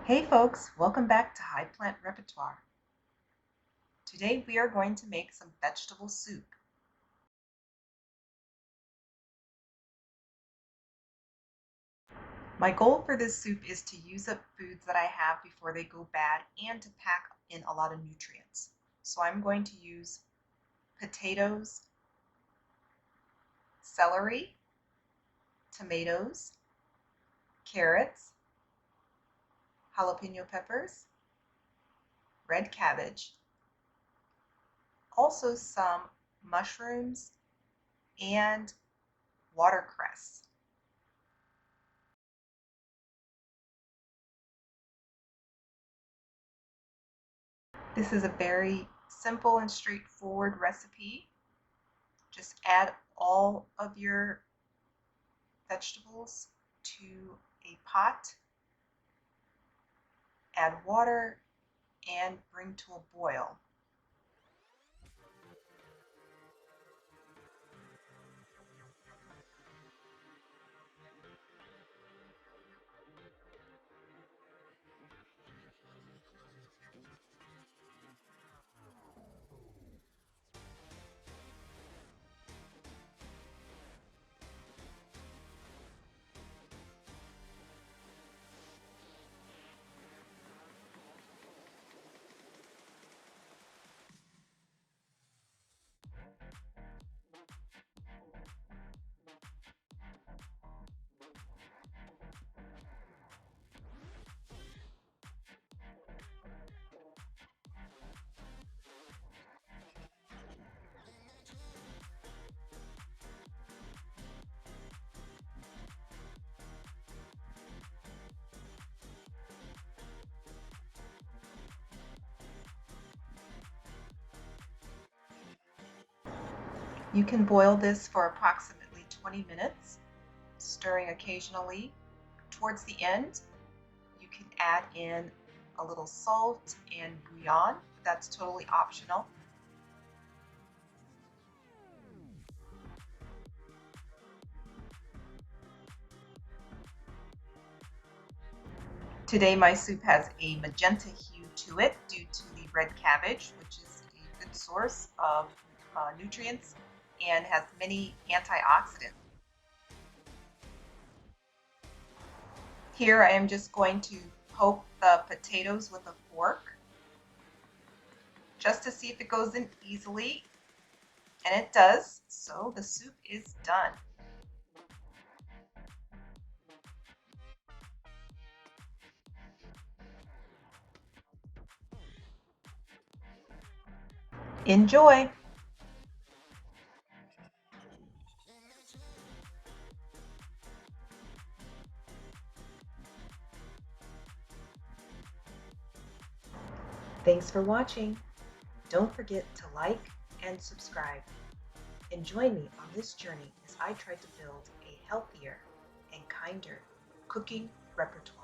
Hey folks, welcome back to High Plant Repertoire. Today we are going to make some vegetable soup. My goal for this soup is to use up foods that I have before they go bad and to pack in a lot of nutrients. So I'm going to use potatoes, celery, tomatoes, carrots, jalapeno peppers, red cabbage, also some mushrooms and watercress. This is a very simple and straightforward recipe. Just add all of your vegetables to a pot, add water, and bring to a boil. You can boil this for approximately 20 minutes, stirring occasionally. Towards the end, you can add in a little salt and bouillon. That's totally optional. Today my soup has a magenta hue to it due to the red cabbage, which is a good source of nutrients and has many antioxidants. Here I am just going to poke the potatoes with a fork just to see if it goes in easily, and it does, so the soup is done. Enjoy! Thanks for watching. Don't forget to like and subscribe. And join me on this journey as I try to build a healthier and kinder cooking repertoire.